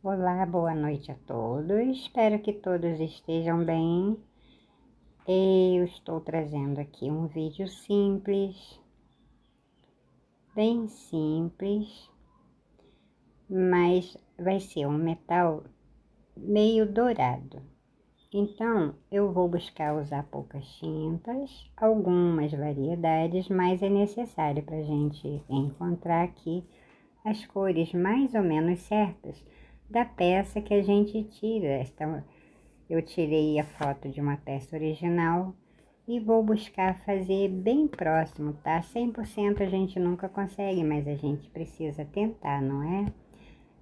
Olá, boa noite a todos. Espero que todos estejam bem. Eu estou trazendo aqui um vídeo simples, bem simples, mas vai ser um metal meio dourado. Então, eu vou buscar usar poucas tintas, algumas variedades, mas é necessário para a gente encontrar aqui as cores mais ou menos certas da peça que a gente tira. Eu tirei a foto de uma peça original e vou buscar fazer bem próximo, tá? 100% a gente nunca consegue, mas a gente precisa tentar, não é?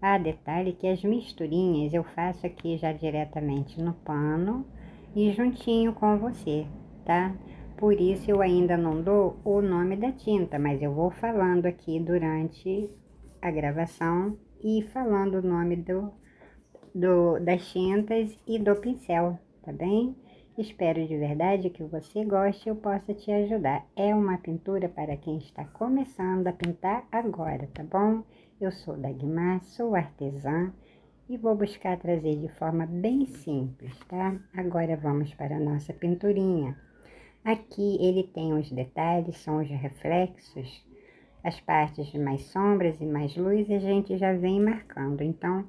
Ah, detalhe que as misturinhas eu faço aqui já diretamente no pano e juntinho com você, tá? Por isso eu ainda não dou o nome da tinta, mas eu vou falando aqui durante a gravação e falando o nome das tintas e do pincel, tá bem? Espero de verdade que você goste e eu possa te ajudar. É uma pintura para quem está começando a pintar agora, tá bom? Eu sou Dagmar, sou artesã e vou buscar trazer de forma bem simples, tá? Agora vamos para a nossa pinturinha. Aqui ele tem os detalhes, são os reflexos, as partes de mais sombras e mais luz a gente já vem marcando. Então,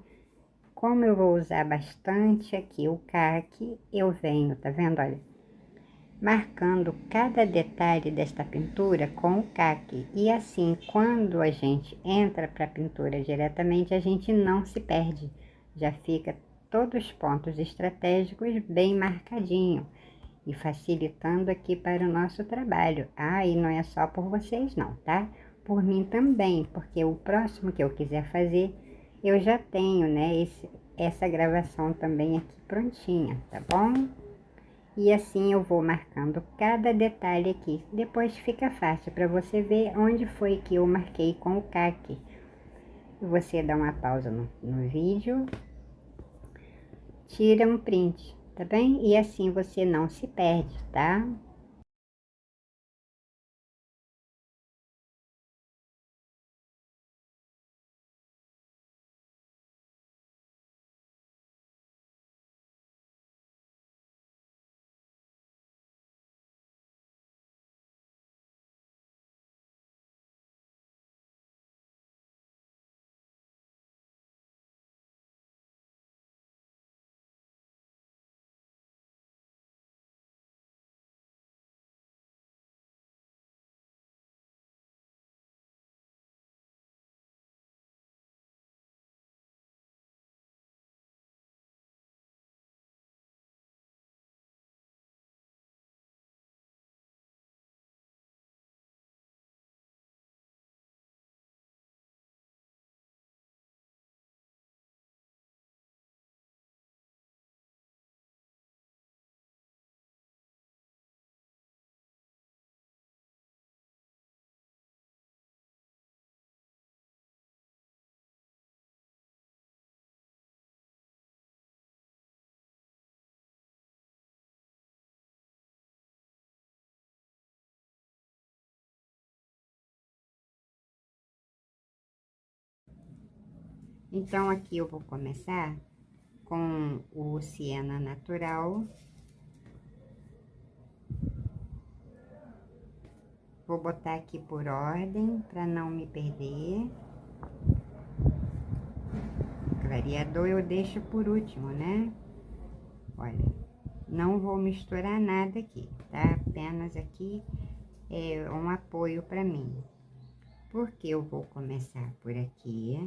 como eu vou usar bastante aqui o caque, eu venho, tá vendo, olha, marcando cada detalhe desta pintura com o caque. E assim, quando a gente entra para a pintura diretamente, a gente não se perde. Já fica todos os pontos estratégicos bem marcadinho e facilitando aqui para o nosso trabalho. Ah, e não é só por vocês não, tá? Por mim também, porque o próximo que eu quiser fazer, eu já tenho, né, essa gravação também aqui prontinha, tá bom? E assim eu vou marcando cada detalhe aqui. Depois fica fácil para você ver onde foi que eu marquei com o caque. Você dá uma pausa no vídeo, tira um print, tá bem? E assim você não se perde, tá? Então aqui eu vou começar com o siena natural. Vou botar aqui por ordem para não me perder. Clareador eu deixo por último, né? Olha, não vou misturar nada aqui, tá? Apenas aqui é um apoio para mim. Porque eu vou começar por aqui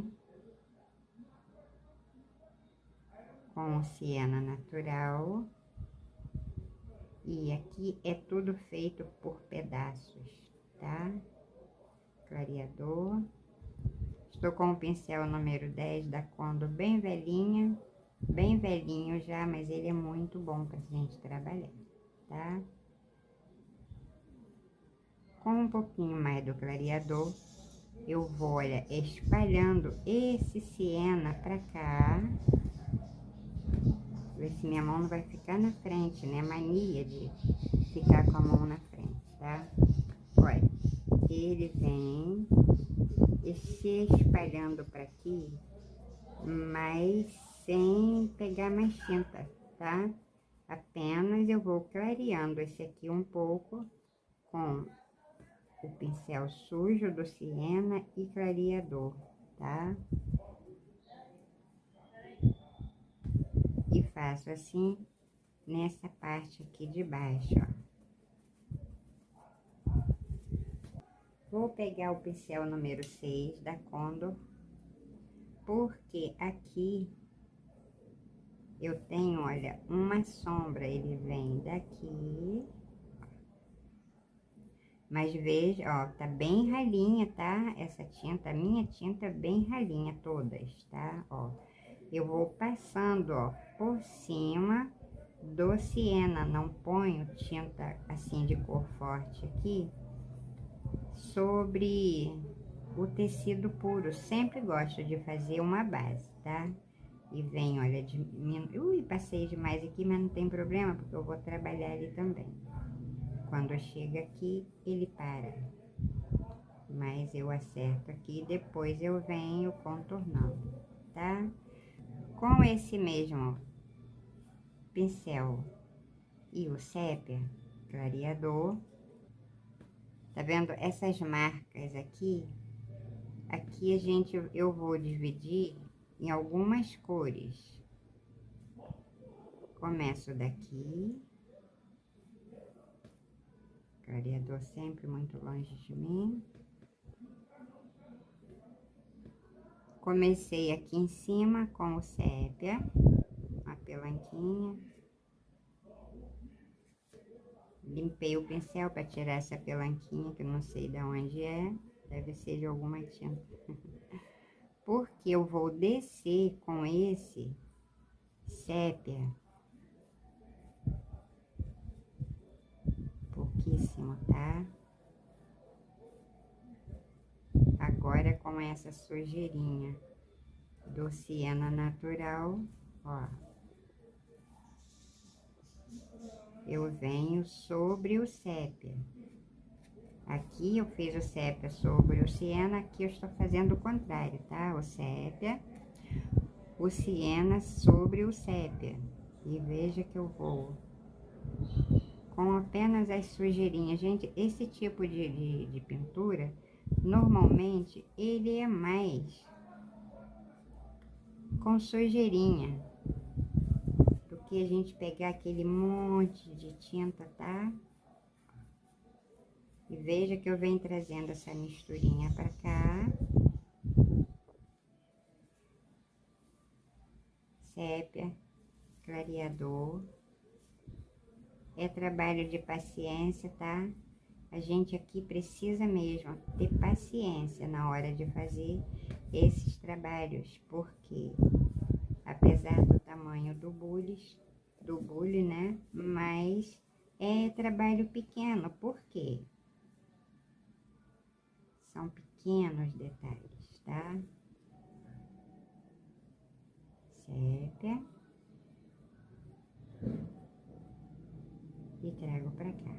com o siena natural. E aqui é tudo feito por pedaços, tá? Clareador. Estou com o pincel número 10 da Condo bem velhinha, bem velhinho já, mas ele é muito bom pra gente trabalhar, tá? Com um pouquinho mais do clareador, eu vou, olha, espalhando esse siena pra cá. Ver se minha mão não vai ficar na frente, né? Mania de ficar com a mão na frente, tá? Olha, ele vem se espalhando para aqui mas sem pegar mais tinta, tá? Apenas eu vou clareando esse aqui um pouco com o pincel sujo do siena e clareador, tá? E faço assim nessa parte aqui de baixo, ó. Vou pegar o pincel número 6 da Condor, porque aqui eu tenho, olha, uma sombra, ele vem daqui, mas veja, ó, tá bem ralinha, tá? Essa tinta, a minha tinta é bem ralinha, todas, tá? Ó, eu vou passando, ó, por cima do siena, não ponho tinta assim de cor forte aqui sobre o tecido puro. Sempre gosto de fazer uma base, tá? E vem, olha, ui, passei demais aqui, mas não tem problema, porque eu vou trabalhar ali também. Quando chega aqui, ele para. Mas eu acerto aqui, depois eu venho contornando, tá? Com esse mesmo pincel e o sépia clareador, tá vendo essas marcas aqui? Aqui eu vou dividir em algumas cores. Começo daqui, clareador sempre muito longe de mim. Comecei aqui em cima com o sépia, a pelanquinha. Limpei o pincel para tirar essa pelanquinha, que eu não sei de onde é. Deve ser de alguma tinta. Porque eu vou descer com esse sépia. Pouquíssimo, tá? Agora com essa sujeirinha do siena natural, ó. Eu venho sobre o sépia. Aqui eu fiz o sépia sobre o siena, aqui eu estou fazendo o contrário, tá? O sépia, o siena sobre o sépia. E veja que eu vou com apenas as sujeirinhas. Gente, esse tipo de pintura, normalmente, ele é mais com sujeirinha do que a gente pegar aquele monte de tinta, tá? E veja que eu venho trazendo essa misturinha pra cá. Sépia, clareador. É trabalho de paciência, tá? A gente aqui precisa mesmo ter paciência na hora de fazer esses trabalhos, porque apesar do tamanho do bule, né? Mas é trabalho pequeno, por quê? São pequenos detalhes, tá? Sépia. E trago pra cá.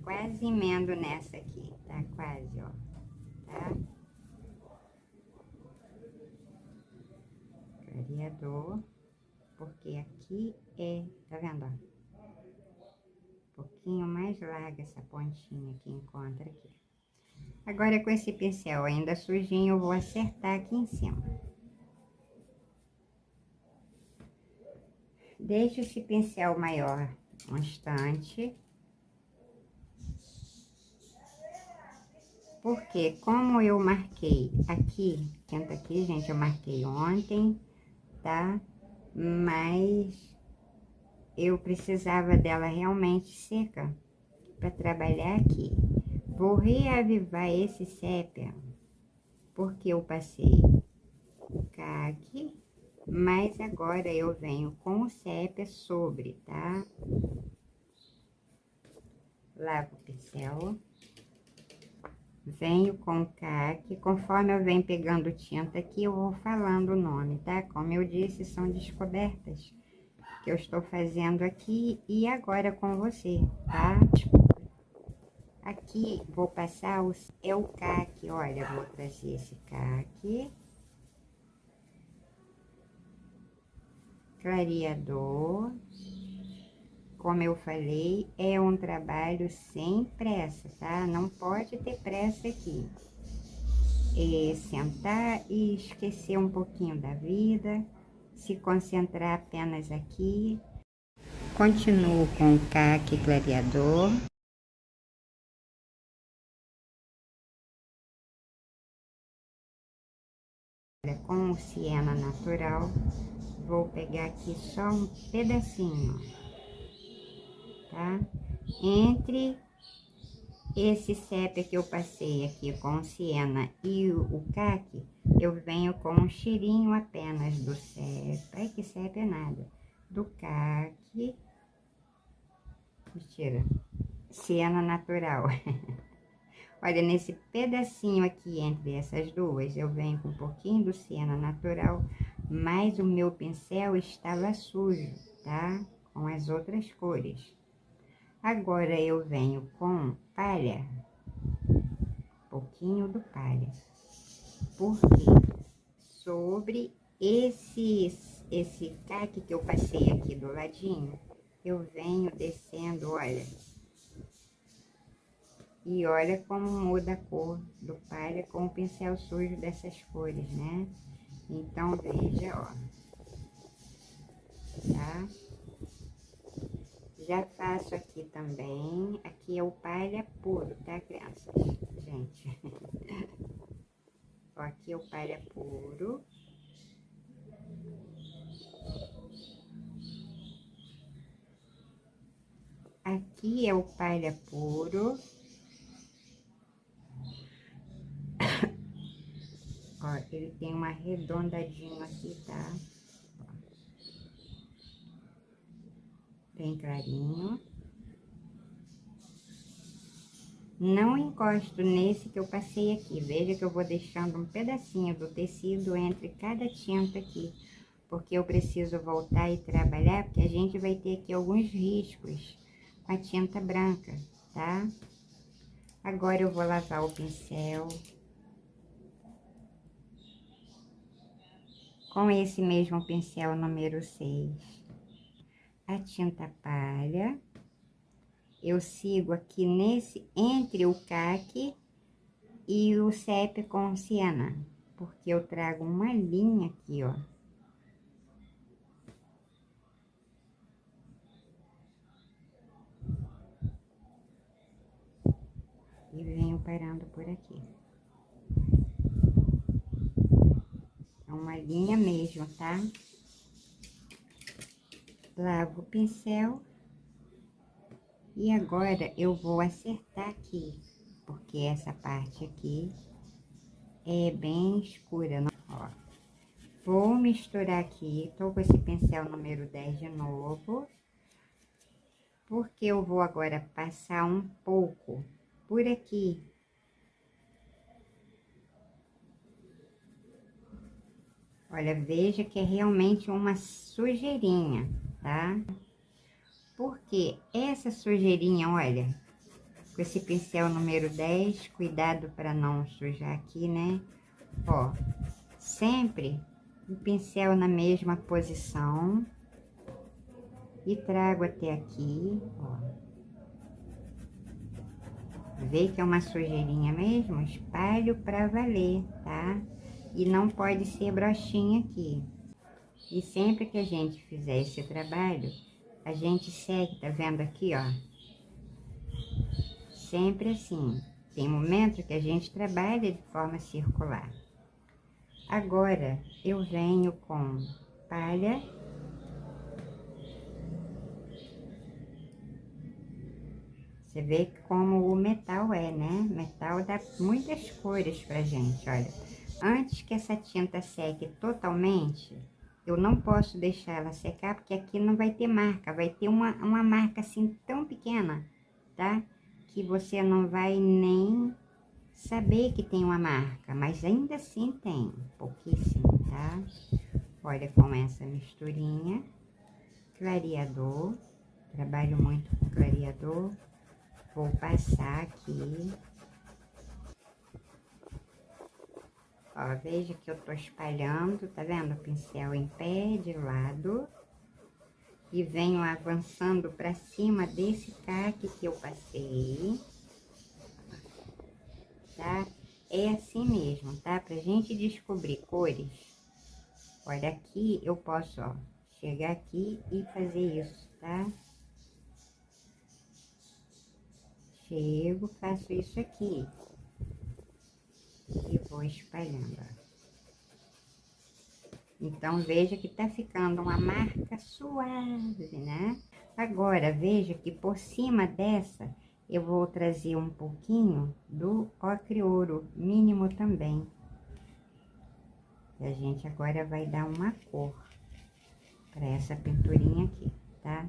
Quase emendo nessa aqui, tá? Quase, ó. Tá? Clareador. Porque aqui é, tá vendo, ó? Um pouquinho mais larga essa pontinha que encontra aqui. Agora, com esse pincel ainda sujinho, eu vou acertar aqui em cima. Deixo esse pincel maior um instante. Porque como eu marquei aqui, tenta aqui, gente, eu marquei ontem, tá? Mas eu precisava dela realmente seca para trabalhar aqui. Vou reavivar esse sépia, porque eu passei o caque, mas agora eu venho com o sépia sobre, tá? Lavo o pincel. Venho com o caque, conforme eu venho pegando tinta aqui, eu vou falando o nome, tá? Como eu disse, são descobertas que eu estou fazendo aqui e agora com você, tá? Aqui vou passar o caque, olha, vou trazer esse caque. Clareador. Como eu falei, é um trabalho sem pressa, tá? Não pode ter pressa aqui. É sentar e esquecer um pouquinho da vida, se concentrar apenas aqui. Continuo com o caque clareador. Com o siena natural, vou pegar aqui só um pedacinho, tá? Entre esse sépia que eu passei aqui com o siena e o caque, eu venho com um cheirinho apenas do sépia. Ai, que sépia é nada. Do caque. Mentira. Siena natural. Olha, nesse pedacinho aqui entre essas duas, eu venho com um pouquinho do siena natural, mas o meu pincel estava sujo, tá? Com as outras cores. Agora eu venho com palha, pouquinho do palha. Porque sobre esse caque que eu passei aqui do ladinho, eu venho descendo, olha. E olha como muda a cor do palha com o pincel sujo dessas cores, né? Então, veja, ó. Tá? Já faço aqui também. Aqui é o palha puro, tá, crianças? Gente. Ó, aqui é o palha puro. Aqui é o palha puro. Ó, ele tem um arredondadinho aqui, tá? Ó. Bem clarinho. Não encosto nesse que eu passei aqui. Veja que eu vou deixando um pedacinho do tecido entre cada tinta aqui. Porque eu preciso voltar e trabalhar, porque a gente vai ter aqui alguns riscos com a tinta branca, tá? Agora eu vou lavar o pincel. Com esse mesmo pincel número 6. A tinta palha. Eu sigo aqui entre o caque e o sépia com siena. Porque eu trago uma linha aqui, ó. E venho parando por aqui. É uma linha mesmo, tá? Lavo o pincel. E agora eu vou acertar aqui, porque essa parte aqui é bem escura, não? Ó. Vou misturar aqui, tô com esse pincel número 10 de novo, porque eu vou agora passar um pouco por aqui. Olha, veja que é realmente uma sujeirinha, tá? Porque essa sujeirinha, olha, com esse pincel número 10, cuidado para não sujar aqui, né? Ó, sempre o pincel na mesma posição e trago até aqui, ó. Vê que é uma sujeirinha mesmo? Espalho pra valer, tá? E não pode ser brochinha aqui. E sempre que a gente fizer esse trabalho, a gente segue, tá vendo aqui, ó? Sempre assim. Tem momento que a gente trabalha de forma circular. Agora, eu venho com palha. Você vê como o metal é, né? Metal dá muitas cores pra gente, olha. Antes que essa tinta seque totalmente, eu não posso deixar ela secar, porque aqui não vai ter marca. Vai ter uma marca assim tão pequena, tá? Que você não vai nem saber que tem uma marca, mas ainda assim tem, pouquíssimo, tá? Olha com essa misturinha, clareador, trabalho muito com clareador. Vou passar aqui. Ó, veja que eu tô espalhando, tá vendo? O pincel em pé de lado. E venho avançando pra cima desse caque que eu passei. Tá? É assim mesmo, tá? Pra gente descobrir cores. Olha, aqui eu posso, ó, chegar aqui e fazer isso, tá? Chego, faço isso aqui. E vou espalhando, ó. Então, veja que tá ficando uma marca suave, né? Agora, veja que por cima dessa, eu vou trazer um pouquinho do ocre ouro, mínimo também. E a gente agora vai dar uma cor para essa pinturinha aqui, tá?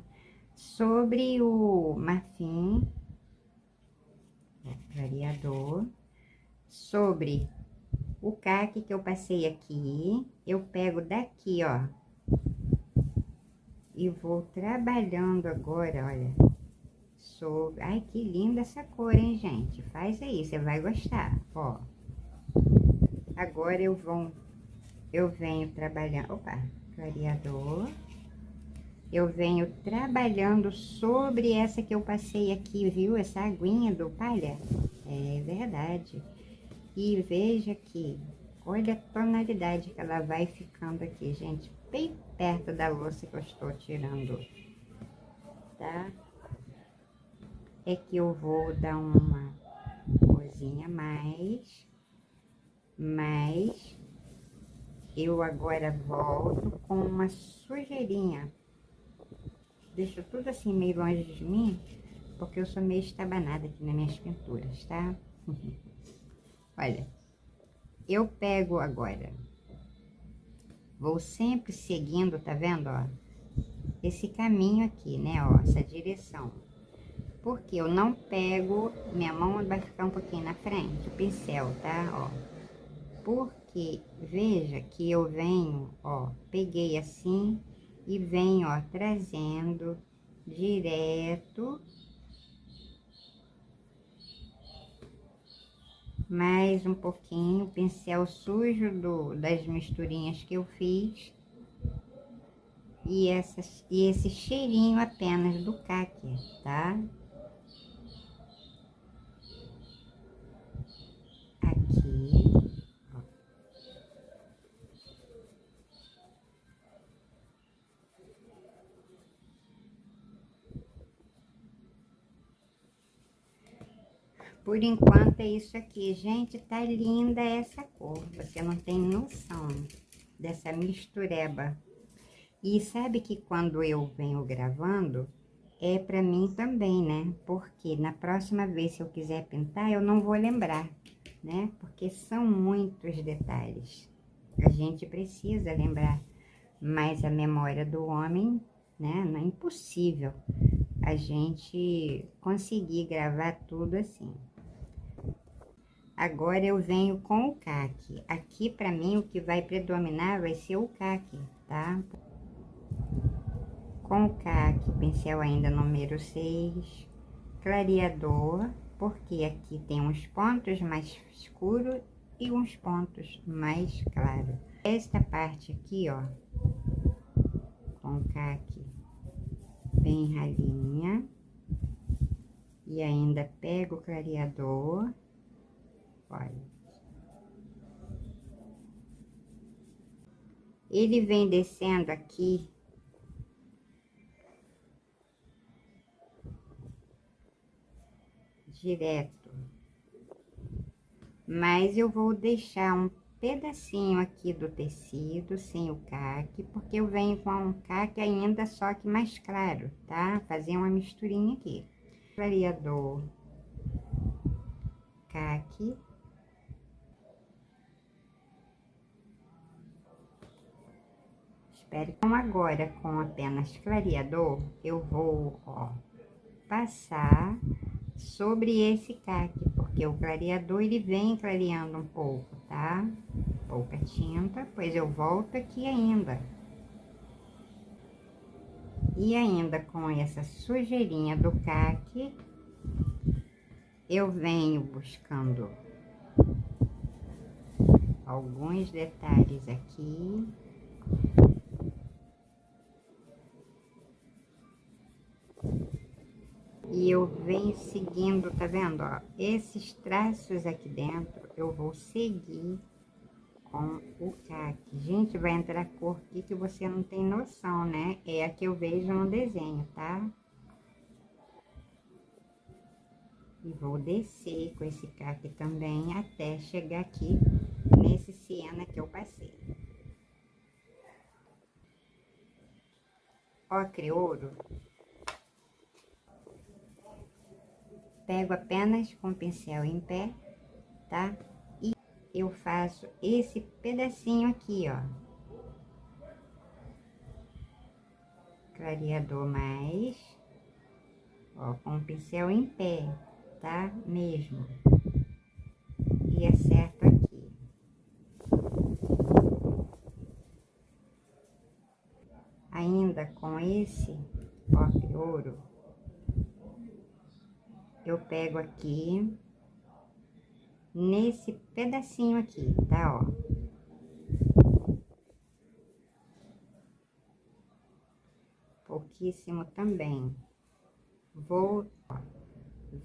Sobre o marfim, clareador, sobre o caque que eu passei aqui, eu pego daqui, ó, e vou trabalhando agora, olha, sobre... Ai, que linda essa cor, hein, gente? Faz aí, você vai gostar, ó. Agora eu venho trabalhando, opa, clareador. Eu venho trabalhando sobre essa que eu passei aqui, viu? Essa aguinha do palha. É verdade. E veja aqui, olha a tonalidade que ela vai ficando aqui, gente. Bem perto da louça que eu estou tirando, tá? É que eu vou dar uma coisinha mais. Mas eu agora volto com uma sujeirinha. Deixo tudo assim meio longe de mim, porque eu sou meio estabanada aqui nas minhas pinturas, tá? Olha, eu pego agora, vou sempre seguindo, tá vendo, ó? Esse caminho aqui, né, ó, essa direção. Porque eu não pego, minha mão vai ficar um pouquinho na frente, o pincel, tá, ó. Porque, veja que eu venho, ó, peguei assim e venho, ó, trazendo direto mais um pouquinho, o pincel sujo das misturinhas que eu fiz. E esse cheirinho apenas do caque, tá? Aqui, ó. Por enquanto é isso aqui, gente, tá linda essa cor, você não tem noção dessa mistureba. E sabe que quando eu venho gravando, é pra mim também, né? Porque na próxima vez, se eu quiser pintar, eu não vou lembrar, né? Porque são muitos detalhes. A gente precisa lembrar, mas a memória do homem, né? Não é impossível a gente conseguir gravar tudo assim. Agora eu venho com o caque. Aqui, pra mim, o que vai predominar vai ser o caque, tá? Com o caque, pincel ainda número 6, clareador, porque aqui tem uns pontos mais escuros e uns pontos mais claros. Esta parte aqui, ó, com caque bem ralinha, e ainda pego o clareador, olha. Ele vem descendo aqui direto, mas eu vou deixar um pedacinho aqui do tecido sem o caque, porque eu venho com um caque ainda, só que mais claro, tá? Fazer uma misturinha aqui. Clareador, caque. Espero que então, agora com apenas clareador, eu vou, ó, passar sobre esse caque, porque o clareador ele vem clareando um pouco, tá? Pouca tinta, pois eu volto aqui ainda. E ainda com essa sujeirinha do caque, eu venho buscando alguns detalhes aqui. E eu venho seguindo, tá vendo, ó? Esses traços aqui dentro, eu vou seguir com o caque. Gente, vai entrar cor aqui que você não tem noção, né? É a que eu vejo no desenho, tá? E vou descer com esse caque também até chegar aqui nesse siena que eu passei. Ocre ouro, pego apenas com o pincel em pé, tá? E eu faço esse pedacinho aqui, ó. Clareador mais, ó, com o pincel em pé, tá? Mesmo. E acerto aqui. Ainda com esse ocre ouro, eu pego aqui, nesse pedacinho aqui, tá, ó. Pouquíssimo também. Vou, ó,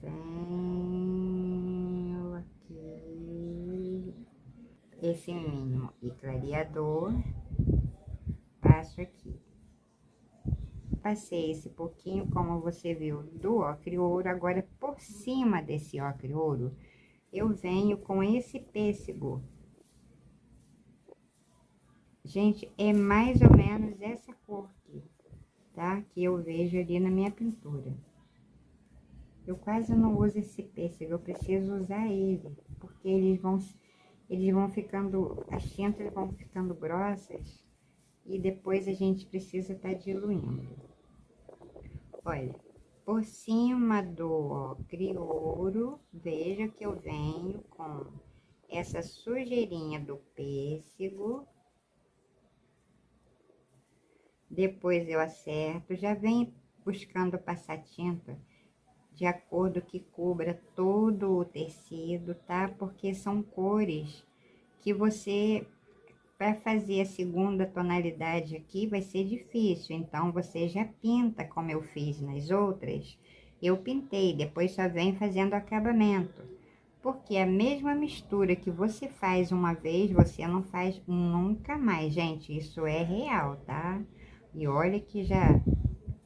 venho aqui, esse mínimo e clareador, passo aqui. Passei esse pouquinho, como você viu, do ocre ouro. Agora, por cima desse ocre ouro, eu venho com esse pêssego. Gente, é mais ou menos essa cor aqui, tá? Que eu vejo ali na minha pintura. Eu quase não uso esse pêssego, eu preciso usar ele, porque eles vão ficando, as tintas vão ficando grossas e depois a gente precisa estar diluindo. Olha, por cima do ocre ouro, veja que eu venho com essa sujeirinha do pêssego. Depois eu acerto, já venho buscando passar tinta de acordo que cubra todo o tecido, tá? Porque são cores que você, para fazer a segunda tonalidade aqui, vai ser difícil. Então, você já pinta como eu fiz nas outras. Eu pintei, depois só vem fazendo acabamento. Porque a mesma mistura que você faz uma vez, você não faz nunca mais, gente. Isso é real, tá? E olha que já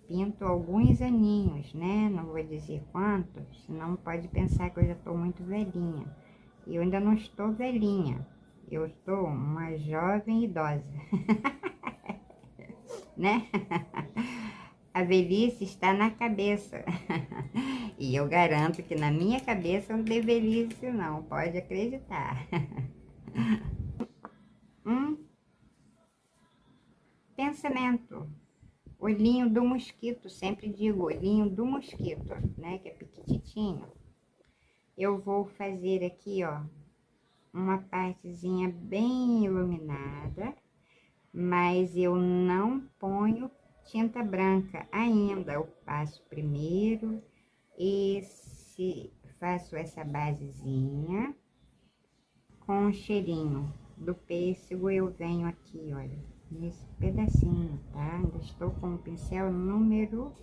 pinto alguns aninhos, né? Não vou dizer quantos, senão pode pensar que eu já estou muito velhinha. E eu ainda não estou velhinha, eu estou uma jovem idosa, né? A velhice está na cabeça. E eu garanto que na minha cabeça não tem velhice, não, pode acreditar. Pensamento. Olhinho do mosquito, sempre digo olhinho do mosquito, né? Que é pequititinho. Eu vou fazer aqui, ó, uma partezinha bem iluminada, mas eu não ponho tinta branca ainda. Eu passo primeiro faço essa basezinha com o cheirinho do pêssego. Eu venho aqui, olha, nesse pedacinho, tá? Ainda estou com o pincel número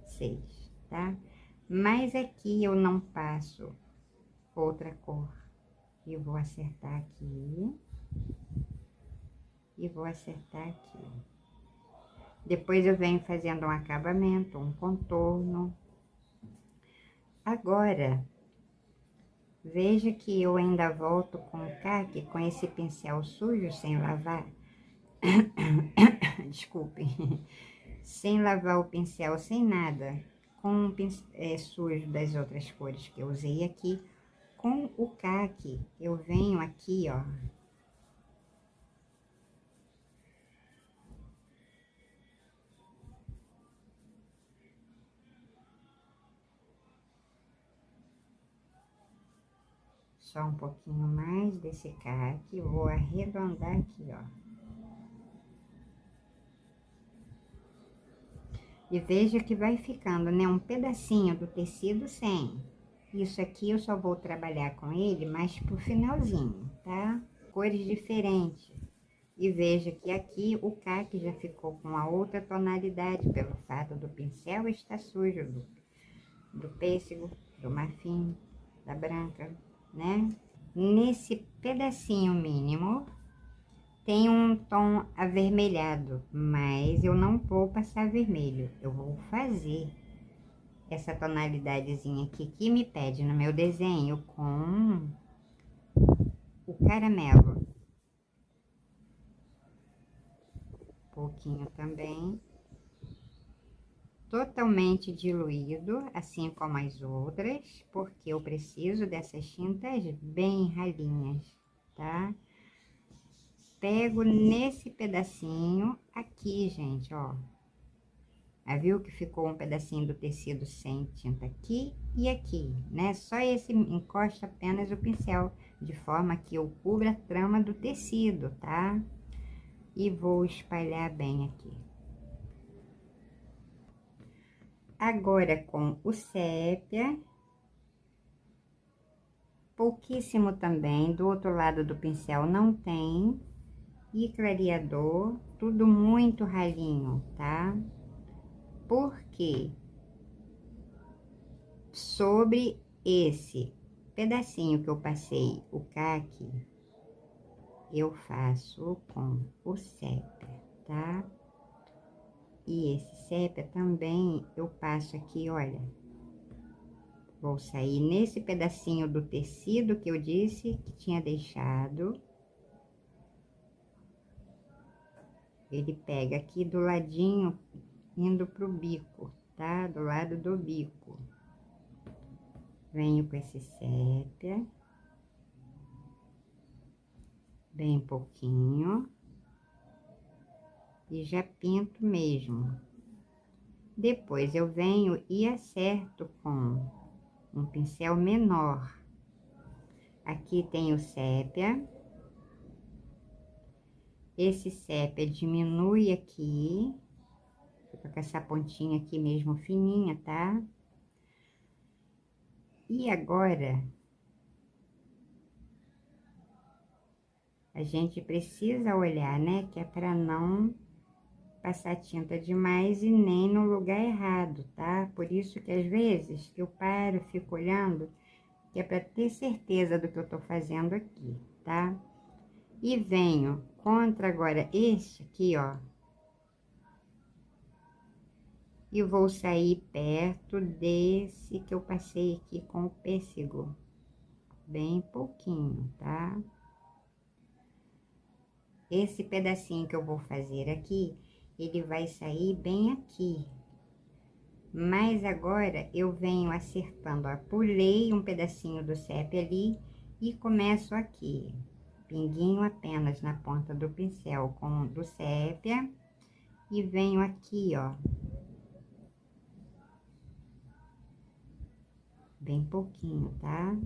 6, tá? Mas aqui eu não passo outra cor. Eu vou acertar aqui. E vou acertar aqui. Depois eu venho fazendo um acabamento, um contorno. Agora, veja que eu ainda volto com o caque, com esse pincel sujo, sem lavar. Desculpe. Sem lavar o pincel, sem nada. Com o pincel sujo das outras cores que eu usei aqui. Com o caque, eu venho aqui, ó. Só um pouquinho mais desse caque, vou arredondar aqui, ó. E veja que vai ficando, né, um pedacinho do tecido sem. Isso aqui eu só vou trabalhar com ele mais pro finalzinho, tá? Cores diferentes. E veja que aqui o caque já ficou com a outra tonalidade, pelo fato do pincel estar sujo, do pêssego, do marfim, da branca, né? Nesse pedacinho mínimo, tem um tom avermelhado, mas eu não vou passar vermelho, eu vou fazer essa tonalidadezinha aqui que me pede no meu desenho com o caramelo. Um pouquinho também. Totalmente diluído, assim como as outras, porque eu preciso dessas tintas bem ralinhas, tá? Pego nesse pedacinho aqui, gente, ó. Viu que ficou um pedacinho do tecido sem tinta aqui e aqui, né? Só esse encosta apenas o pincel, de forma que eu cubra a trama do tecido, tá? E vou espalhar bem aqui. Agora, com o sépia, pouquíssimo também, do outro lado do pincel não tem, e clareador, tudo muito ralinho, tá? Porque sobre esse pedacinho que eu passei o caque, eu faço com o sépia, tá? E esse sépia também eu passo aqui, olha. Vou sair nesse pedacinho do tecido que eu disse que tinha deixado. Ele pega aqui do ladinho, indo pro bico, tá? Do lado do bico. Venho com esse sépia. Bem pouquinho. E já pinto mesmo. Depois eu venho e acerto com um pincel menor. Aqui tem o sépia. Esse sépia diminui aqui. Fica com essa pontinha aqui mesmo fininha, tá? E agora, a gente precisa olhar, né? Que é para não passar tinta demais e nem no lugar errado, tá? Por isso que às vezes eu paro, fico olhando, que é para ter certeza do que eu tô fazendo aqui, tá? E venho contra agora este aqui, ó. E vou sair perto desse que eu passei aqui com o pêssego. Bem pouquinho, tá? Esse pedacinho que eu vou fazer aqui, ele vai sair bem aqui. Mas agora eu venho acertando, ó, pulei um pedacinho do sépia ali e começo aqui. Pinguinho apenas na ponta do pincel com do sépia e venho aqui, ó. Bem pouquinho, tá?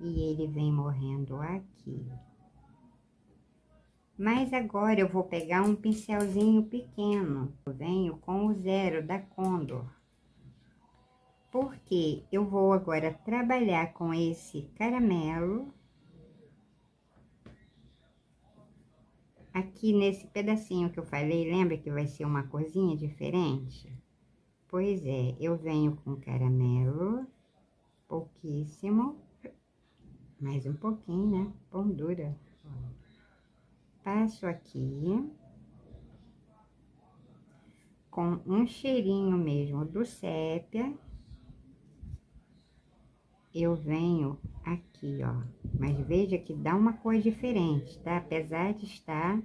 E ele vem morrendo aqui. Mas agora eu vou pegar um pincelzinho pequeno. Eu venho com o 0 da Condor. Porque eu vou agora trabalhar com esse caramelo. Aqui nesse pedacinho que eu falei, lembra que vai ser uma corzinha diferente? Pois é, eu venho com caramelo, pouquíssimo. Mais um pouquinho, né? Pão dura. Passo aqui. Com um cheirinho mesmo do sépia, eu venho aqui, ó. Mas veja que dá uma cor diferente, tá? Apesar de estar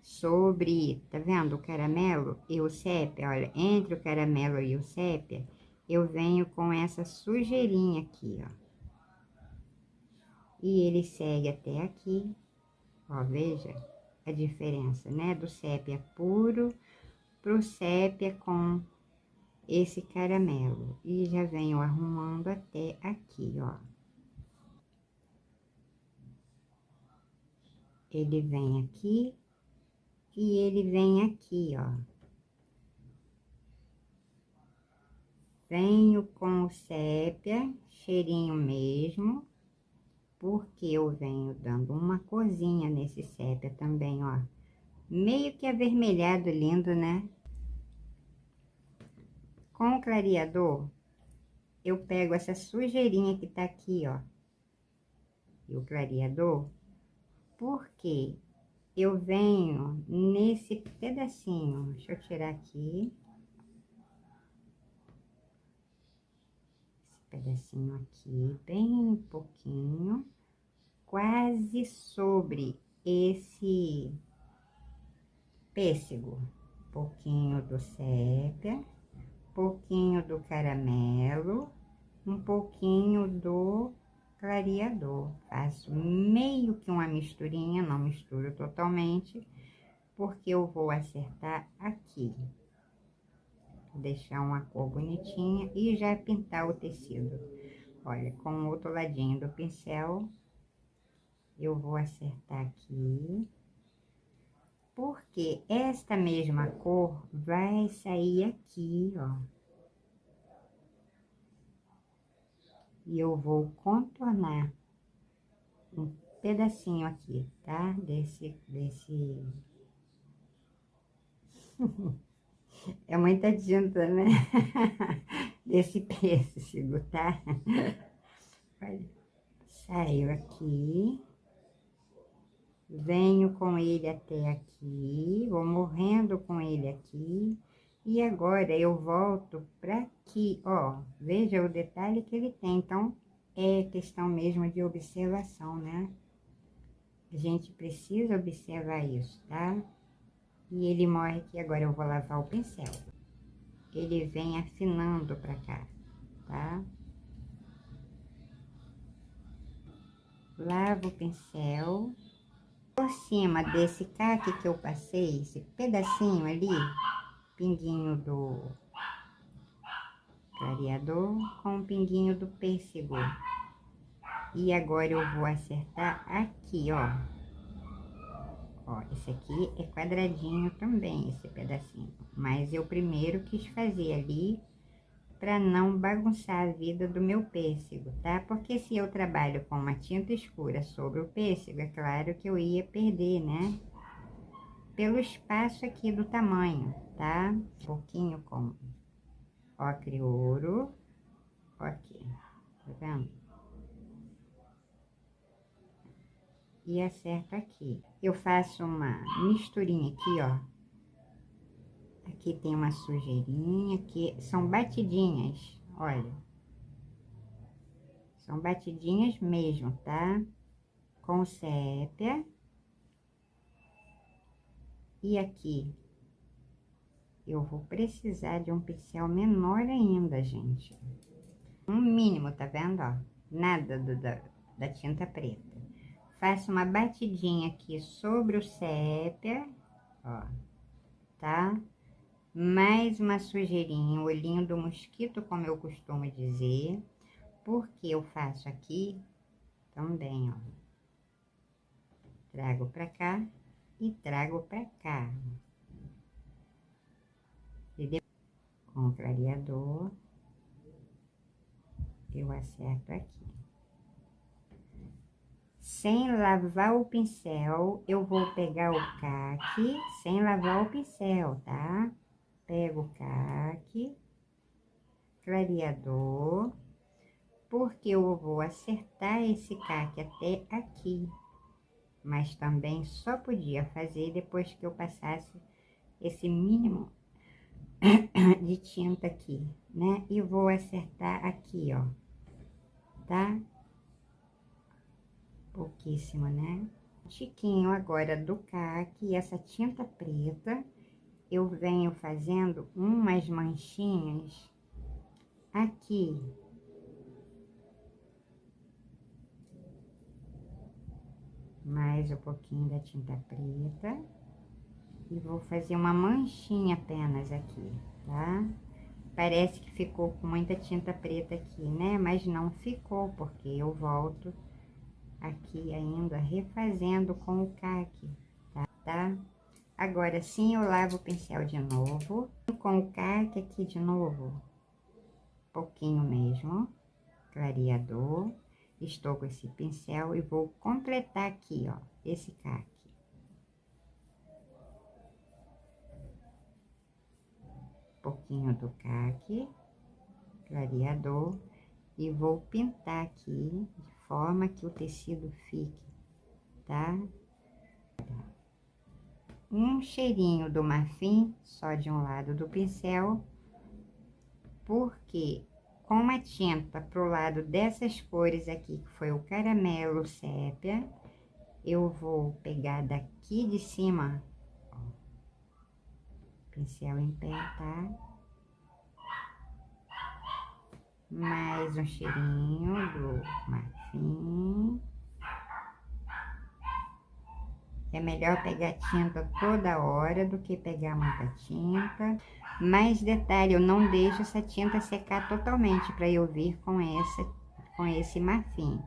sobre, tá vendo o caramelo e o sépia, olha, entre o caramelo e o sépia, eu venho com essa sujeirinha aqui, ó. E ele segue até aqui, ó, veja a diferença, né? Do sépia puro pro sépia com esse caramelo. E já venho arrumando até aqui, ó. Ele vem aqui e ele vem aqui, ó. Venho com o sépia, cheirinho mesmo, porque eu venho dando uma corzinha nesse sépia também, ó. Meio que avermelhado, lindo, né? Com o clareador, eu pego essa sujeirinha que tá aqui, ó. E o clareador, porque eu venho nesse pedacinho. Deixa eu tirar aqui. Esse pedacinho aqui, bem pouquinho. Quase sobre esse pêssego. Pouquinho do sépia, pouquinho do caramelo, um pouquinho do clareador. Faço meio que uma misturinha, não misturo totalmente, porque eu vou acertar aqui. Vou deixar uma cor bonitinha e já pintar o tecido. Olha, com o outro ladinho do pincel, eu vou acertar aqui. Porque esta mesma cor vai sair aqui, ó. E eu vou contornar um pedacinho aqui, tá? Desse... É muita tinta, né? Desse pêssego, tá? Olha, saiu aqui. Venho com ele até aqui, vou morrendo com ele aqui. E agora eu volto pra aqui, ó. Veja o detalhe que ele tem. Então, é questão mesmo de observação, né? A gente precisa observar isso, tá? E ele morre aqui. Agora eu vou lavar o pincel. Ele vem afinando pra cá, tá? Lavo o pincel. Por cima desse caque que eu passei, esse pedacinho ali, pinguinho do clareador com um pinguinho do pêssego. E agora eu vou acertar aqui, ó. Ó, esse aqui é quadradinho também, esse pedacinho. Mas eu primeiro quis fazer ali para não bagunçar a vida do meu pêssego, tá? Porque se eu trabalho com uma tinta escura sobre o pêssego, é claro que eu ia perder, né? Pelo espaço aqui do tamanho, tá? Um pouquinho com ocre ouro. Ó aqui, tá vendo? E acerto aqui. Eu faço uma misturinha aqui, ó. Aqui tem uma sujeirinha, aqui são batidinhas, olha. São batidinhas mesmo, tá? Com sépia. E aqui eu vou precisar de um pincel menor ainda, gente. Um mínimo, tá vendo, ó? Nada da tinta preta. Faço uma batidinha aqui sobre o sépia, ó, tá? Mais uma sujeirinha, o olhinho do mosquito, como eu costumo dizer. Porque eu faço aqui também, ó. Trago pra cá e trago pra cá. Entendeu? Com o clareador, eu acerto aqui. Sem lavar o pincel, eu vou pegar o caque, sem lavar o pincel, tá? Pego o caque, clareador, porque eu vou acertar esse caque até aqui. Mas também só podia fazer depois que eu passasse esse mínimo de tinta aqui, né? E vou acertar aqui, ó, tá? Pouquíssimo, né? Tiquinho agora do caque, essa tinta preta, eu venho fazendo umas manchinhas aqui. Mais um pouquinho da tinta preta. E vou fazer uma manchinha apenas aqui, tá? Parece que ficou com muita tinta preta aqui, né? Mas não ficou, porque eu volto aqui ainda refazendo com o caque, tá? Agora sim eu lavo o pincel de novo, com o caque aqui de novo. pouquinho mesmo, clareador. Estou com esse pincel e vou completar aqui, ó, esse caque. Pouquinho do caque, clareador, e vou pintar aqui de forma que o tecido fique, tá? Um cheirinho do marfim só de um lado do pincel, porque com a tinta pro lado dessas cores aqui, que foi o caramelo sépia, eu vou pegar daqui de cima, ó, pincel em pé, tá? Mais um cheirinho do marfim. É melhor pegar tinta toda hora do que pegar muita tinta. Mais detalhe, eu não deixo essa tinta secar totalmente para eu vir com esse marfim,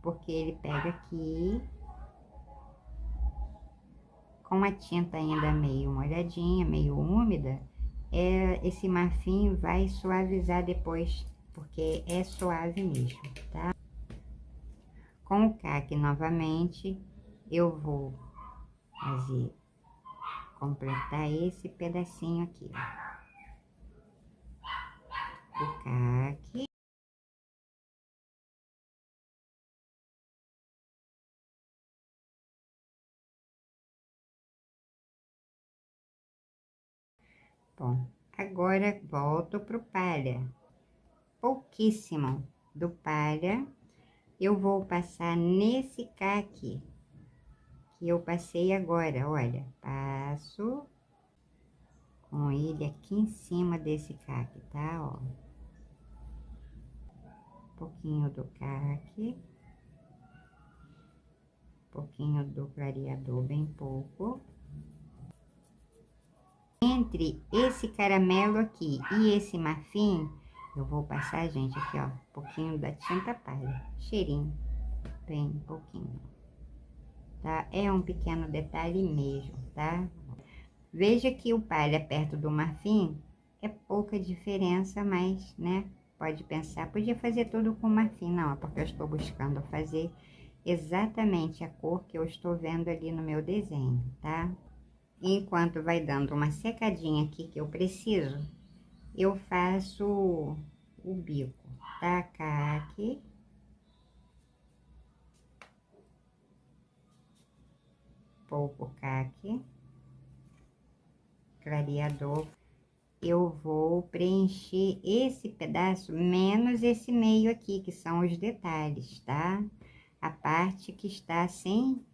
porque ele pega aqui com a tinta ainda meio molhadinha, meio úmida, esse marfim vai suavizar depois, porque é suave mesmo, tá? Com o caque novamente, eu vou completar esse pedacinho aqui, ó, do caque. Bom, agora volto pro palha. Pouquíssimo do palha, eu vou passar nesse caque que eu passei agora, olha. Passo com ele aqui em cima desse caque, tá? Ó. Um pouquinho do caque. Um pouquinho do clareador, bem pouco. Entre esse caramelo aqui e esse marfim, eu vou passar, gente, aqui, ó, um pouquinho da tinta palha, cheirinho, bem pouquinho, tá? É um pequeno detalhe mesmo, tá? Veja que o palha perto do marfim é pouca diferença, mas, né, pode pensar, podia fazer tudo com marfim, não, é porque eu estou buscando fazer exatamente a cor que eu estou vendo ali no meu desenho, tá? Enquanto vai dando uma secadinha aqui que eu preciso, eu faço o bico, tá? Caque. Pouco caque. Clareador. Eu vou preencher esse pedaço, menos esse meio aqui, que são os detalhes, tá? A parte que está sem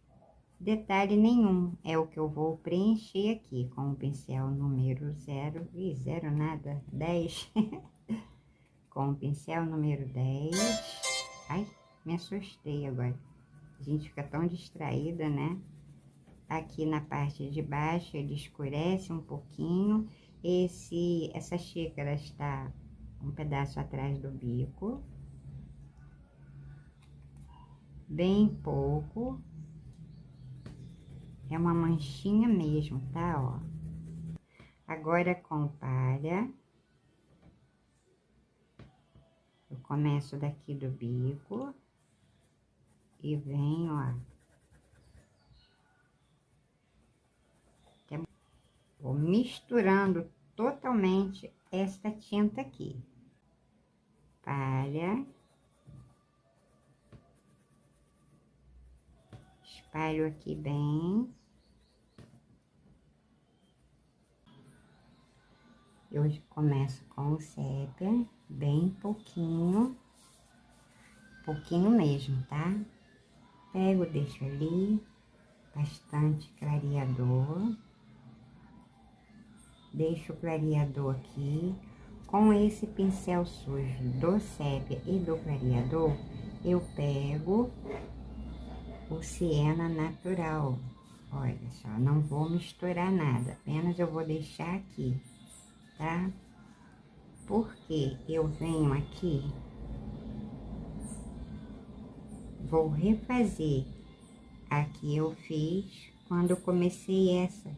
detalhe nenhum, é o que eu vou preencher aqui, com o pincel número 0, e 0 nada, 10. Com o pincel número 10. Ai, me assustei agora. A gente fica tão distraída, né? Aqui na parte de baixo ele escurece um pouquinho. Essa xícara está um pedaço atrás do bico. Bem pouco. É uma manchinha mesmo, tá? Ó. Agora com palha. Eu começo daqui do bico. E venho, ó. Vou misturando totalmente esta tinta aqui. Palha. Espalho aqui bem. Eu começo com o sépia, bem pouquinho. Pouquinho mesmo, tá? Pego, deixo ali. Bastante clareador. Deixo o clareador aqui. Com esse pincel sujo do sépia e do clareador, eu pego o siena natural. Olha só, não vou misturar nada, apenas eu vou deixar aqui, tá? Porque eu venho aqui, vou refazer a que eu fiz quando eu comecei essa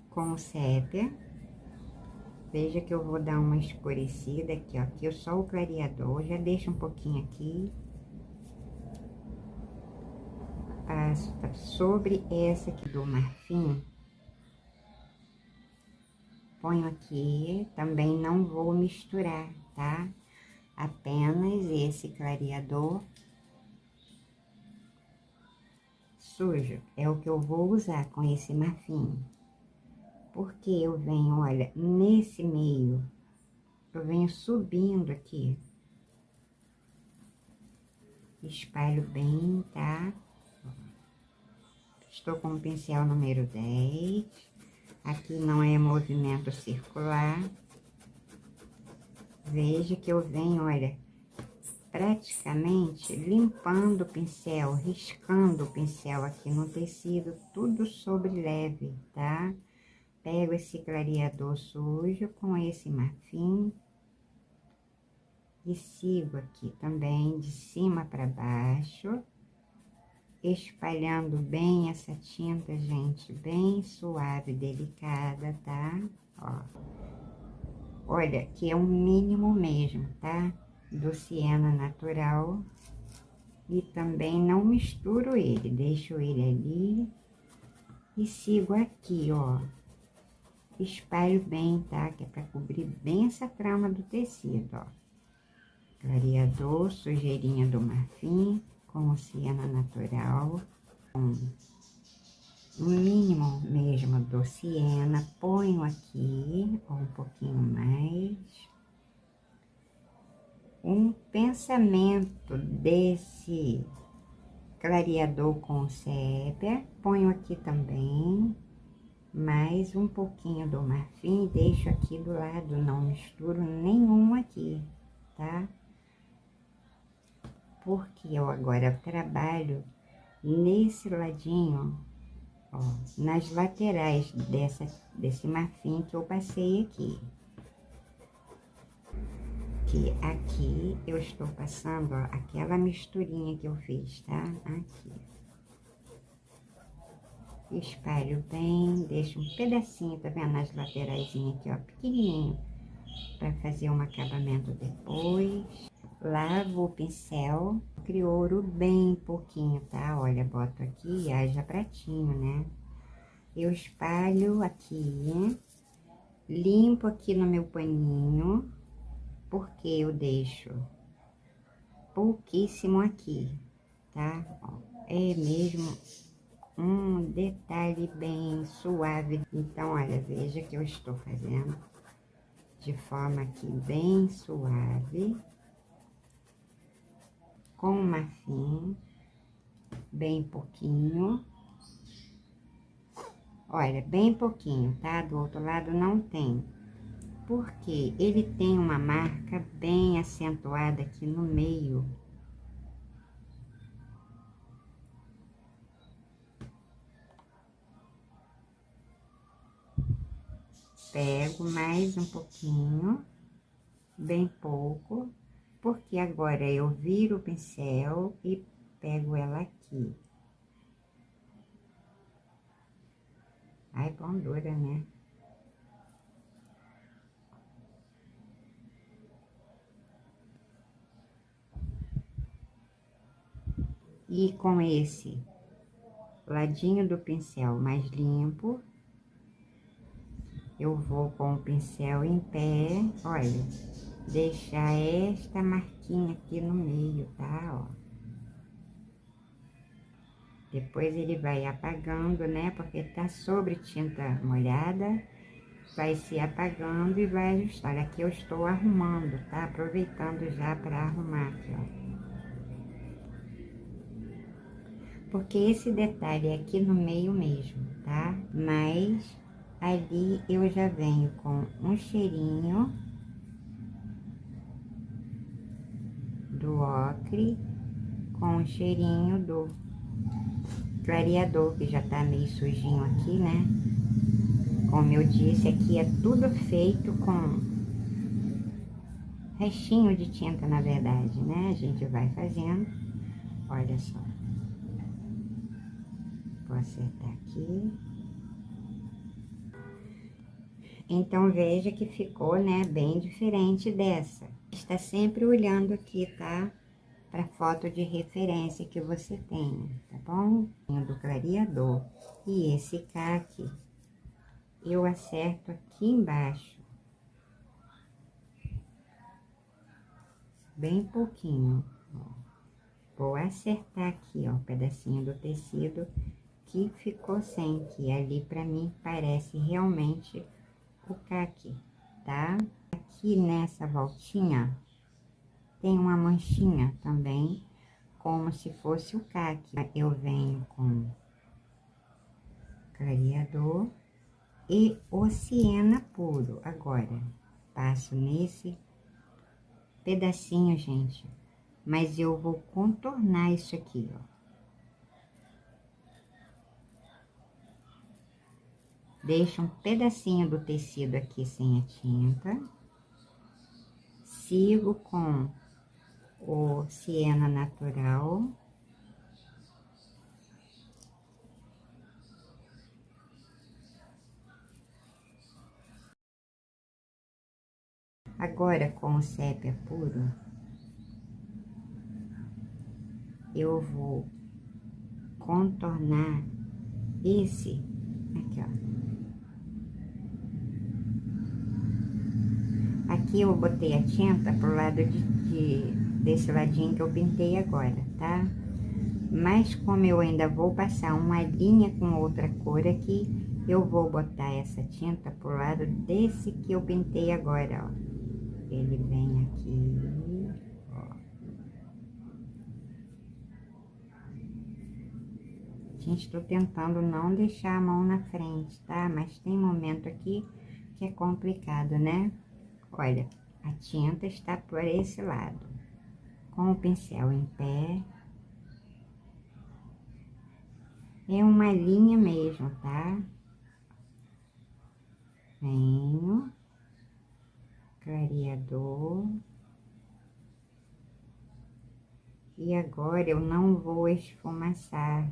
com o sépia. Veja que eu vou dar uma escurecida aqui, ó. Aqui só o clareador, já deixa um pouquinho aqui. Passo sobre essa aqui do marfim. Ponho aqui, também não vou misturar, tá? Apenas esse clareador sujo é o que eu vou usar com esse marfim. Porque eu venho, olha, nesse meio, eu venho subindo aqui. Espalho bem, tá? Estou com o pincel número 10. Aqui não é movimento circular. Veja que eu venho, olha, praticamente limpando o pincel, riscando o pincel aqui no tecido, tudo sobre leve, tá? Pego esse clareador sujo com esse marfim e sigo aqui também de cima para baixo, espalhando bem essa tinta, gente, bem suave, delicada, tá? Ó. Olha, que é o mínimo mesmo, tá? Do siena natural. E também não misturo ele, deixo ele ali e sigo aqui, ó. Espalho bem, tá? Que é pra cobrir bem essa trama do tecido, ó. Clareador, sujeirinha do marfim, com o siena natural, com o mínimo mesmo do siena, ponho aqui, ó, um pouquinho mais. Um pensamento desse clareador com sépia, ponho aqui também, mais um pouquinho do marfim, deixo aqui do lado, não misturo nenhum aqui, tá? Porque eu agora trabalho nesse ladinho, ó, nas laterais desse marfim que eu passei aqui. Que aqui eu estou passando, ó, aquela misturinha que eu fiz, tá? Aqui. Espalho bem, deixo um pedacinho, tá vendo? Nas laterais aqui, ó, pequenininho, para fazer um acabamento depois. Lavo o pincel, crioro bem pouquinho, tá? Olha, boto aqui, haja pratinho, né? Eu espalho aqui, limpo aqui no meu paninho, porque eu deixo pouquíssimo aqui, tá? Ó, é mesmo um detalhe bem suave. Então, olha, veja que eu estou fazendo de forma aqui bem suave, com marfim, bem pouquinho. Olha, bem pouquinho, tá? Do outro lado não tem, porque ele tem uma marca bem acentuada aqui no meio. Pego mais um pouquinho, bem pouco, porque agora eu viro o pincel e pego ela aqui. Ai, pão dura, né? E com esse ladinho do pincel mais limpo, eu vou com o pincel em pé, olha, deixar esta marquinha aqui no meio, tá? Ó. Depois ele vai apagando, né? Porque tá sobre tinta molhada, vai se apagando e vai ajustar. Olha, aqui eu estou arrumando, tá? Aproveitando já para arrumar aqui, ó. Porque esse detalhe é aqui no meio mesmo, tá? Mas ali eu já venho com um cheirinho do ocre, com um cheirinho do clareador, que já tá meio sujinho aqui, né? Como eu disse, aqui é tudo feito com restinho de tinta, na verdade, né? A gente vai fazendo, olha só. Vou acertar aqui. Então, veja que ficou, né, bem diferente dessa. Está sempre olhando aqui, tá? Para foto de referência que você tenha, tá bom? Do clareador. E esse caqui, eu acerto aqui embaixo. Bem pouquinho, ó. Vou acertar aqui, ó, o pedacinho do tecido que ficou sem, que ali pra mim parece realmente o caqui, tá? Aqui nessa voltinha tem uma manchinha também, como se fosse o caqui. Eu venho com clareador e o siena puro. Agora, passo nesse pedacinho, gente, mas eu vou contornar isso aqui, ó. Deixo um pedacinho do tecido aqui sem a tinta. Sigo com o siena natural. Agora, com o sépia puro, eu vou contornar esse aqui, ó. Aqui eu botei a tinta pro lado desse ladinho que eu pintei agora, tá? Mas como eu ainda vou passar uma linha com outra cor aqui, eu vou botar essa tinta pro lado desse que eu pintei agora, ó. Ele vem aqui, ó. Gente, tô tentando não deixar a mão na frente, tá? Mas tem momento aqui que é complicado, né? Olha, a tinta está por esse lado. Com o pincel em pé. É uma linha mesmo, tá? Venho. Clareador. E agora eu não vou esfumaçar.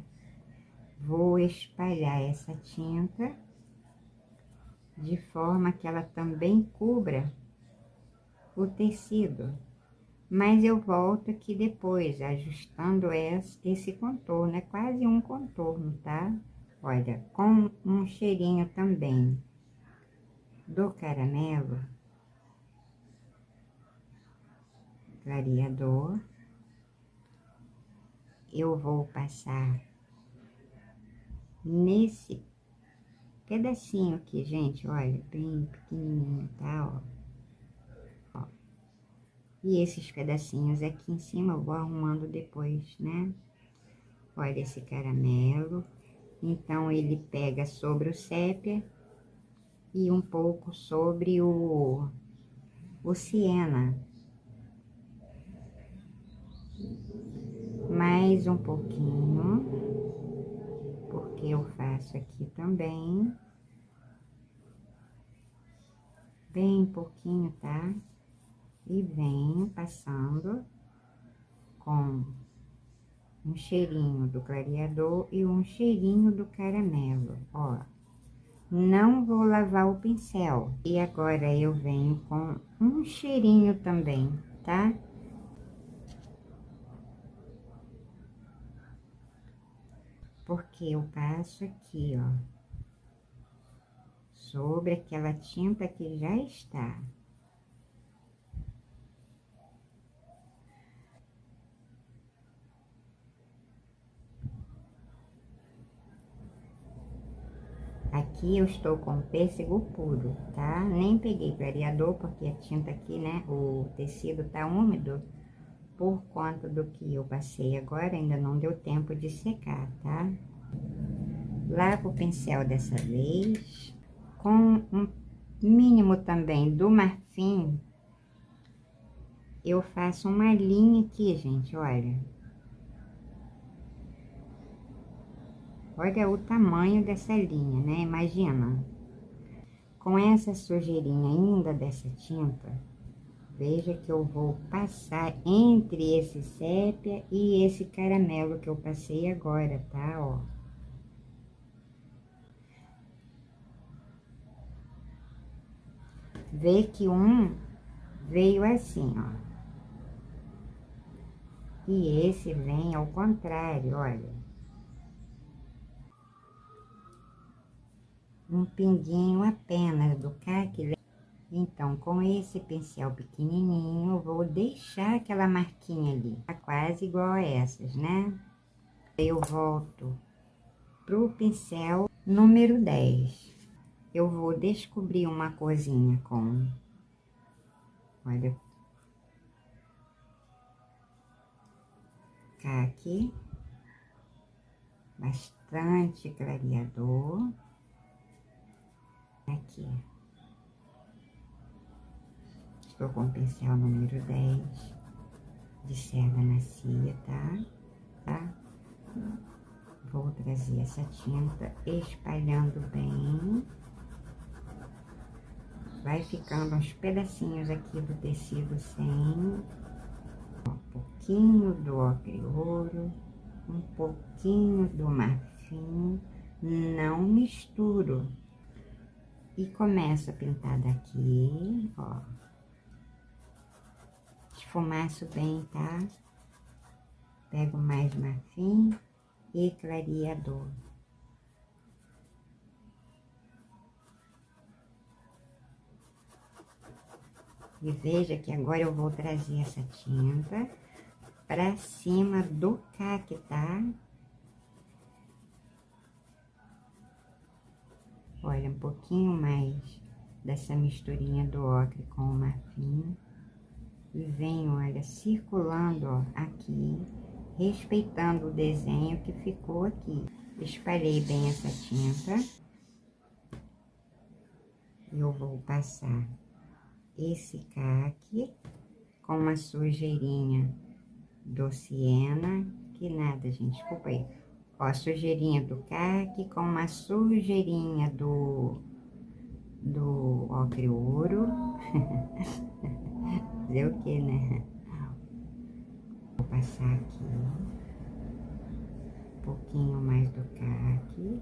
Vou espalhar essa tinta de forma que ela também cubra o tecido. Mas eu volto aqui depois, ajustando esse contorno, é quase um contorno, tá? Olha, com um cheirinho também do caramelo, clareador, eu vou passar nesse pedacinho aqui, gente, olha, bem pequenininho, tá, ó. E esses pedacinhos aqui em cima eu vou arrumando depois, né? Olha esse caramelo. Então, ele pega sobre o sépia e um pouco sobre o siena. Mais um pouquinho, porque eu faço aqui também. Bem pouquinho, tá? E venho passando com um cheirinho do clareador e um cheirinho do caramelo, ó. Não vou lavar o pincel. E agora eu venho com um cheirinho também, tá? Porque eu passo aqui, ó, sobre aquela tinta que já está. Aqui eu estou com pêssego puro, tá? Nem peguei clareador, porque a tinta aqui, né, o tecido tá úmido, por conta do que eu passei agora, ainda não deu tempo de secar, tá? Lavo o pincel dessa vez, com um mínimo também do marfim, eu faço uma linha aqui, gente, olha. Olha o tamanho dessa linha, né? Imagina. Com essa sujeirinha ainda dessa tinta, veja que eu vou passar entre esse sépia e esse caramelo que eu passei agora, tá? Ó. vê que um veio assim, ó. E esse vem ao contrário, olha. Um pinguinho apenas do caqui. Então, com esse pincel pequenininho, eu vou deixar aquela marquinha ali. Tá quase igual a essas, né? Eu volto pro pincel número 10. Eu vou descobrir uma corzinha com... Olha. Caqui. Bastante clareador. Aqui. Estou com o pincel número 10 de cerda macia, tá? Vou trazer essa tinta espalhando bem. Vai ficando uns pedacinhos aqui do tecido sem. Um pouquinho do ocre ouro, um pouquinho do marfim. Não misturo. E começo a pintar daqui, ó. Esfumaço bem, tá? Pego mais marfim e clareador. E veja que agora eu vou trazer essa tinta pra cima do caqui, tá? Olha, um pouquinho mais dessa misturinha do ocre com o marfim. E venho, olha, circulando, ó, aqui, respeitando o desenho que ficou aqui. Espalhei bem essa tinta. Eu vou passar esse caqui com uma sujeirinha do siena, que nada, gente, desculpa aí. Ó, sujeirinha do caqui com uma sujeirinha do ocre ouro. Fazer o que, né? Vou passar aqui um pouquinho mais do caqui.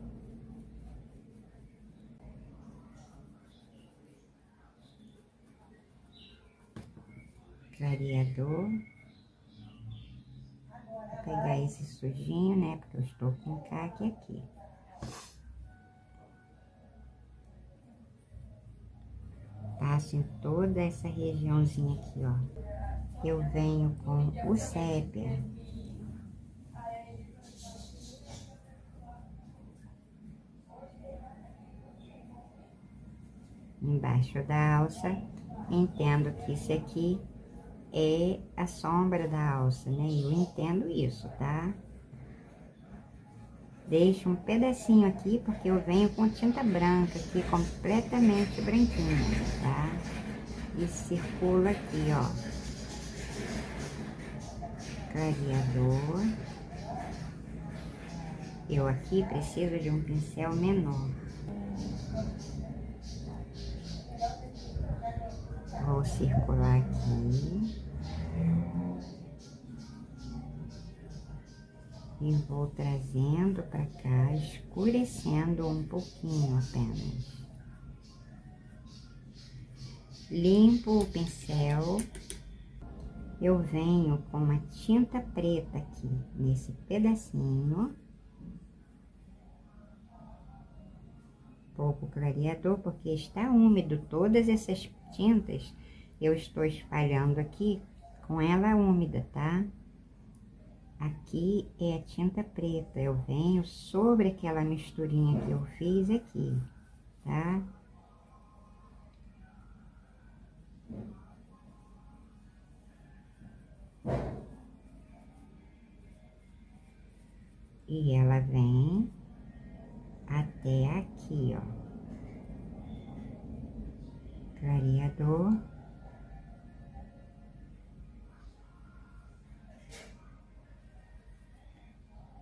Clareador. Vou pegar esse sujinho, né? Porque eu estou com o caqui aqui. Passo em toda essa regiãozinha aqui, ó. Eu venho com o sépia. Embaixo da alça. Entendo que isso aqui é a sombra da alça, né? Eu entendo isso, tá? Deixo um pedacinho aqui, porque eu venho com tinta branca aqui, completamente branquinha, tá? E circula aqui, ó. Clareador. Eu aqui preciso de um pincel menor. Vou circular aqui. E vou trazendo pra cá, escurecendo um pouquinho apenas. Limpo o pincel. Eu venho com uma tinta preta aqui, nesse pedacinho. Pouco clareador, porque está úmido. Todas essas tintas eu estou espalhando aqui com ela úmida, tá? Aqui é a tinta preta. Eu venho sobre aquela misturinha que eu fiz aqui, tá? E ela vem até aqui, ó. Clareador.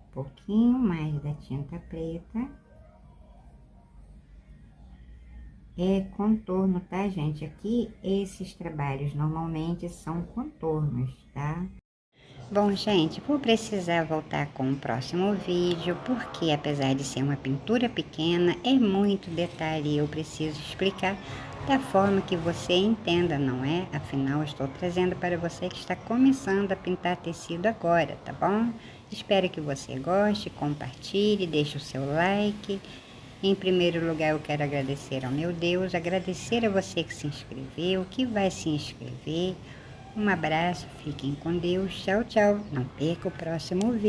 Um pouquinho mais da tinta preta. É contorno, tá, gente? Aqui, esses trabalhos normalmente são contornos, tá? Bom, gente, vou precisar voltar com o próximo vídeo, porque apesar de ser uma pintura pequena, é muito detalhe e eu preciso explicar da forma que você entenda, não é? Afinal, estou trazendo para você que está começando a pintar tecido agora, tá bom? Espero que você goste, compartilhe, deixe o seu like. Em primeiro lugar, eu quero agradecer ao meu Deus, agradecer a você que se inscreveu, que vai se inscrever. Um abraço, fiquem com Deus, tchau, tchau. Não perca o próximo vídeo.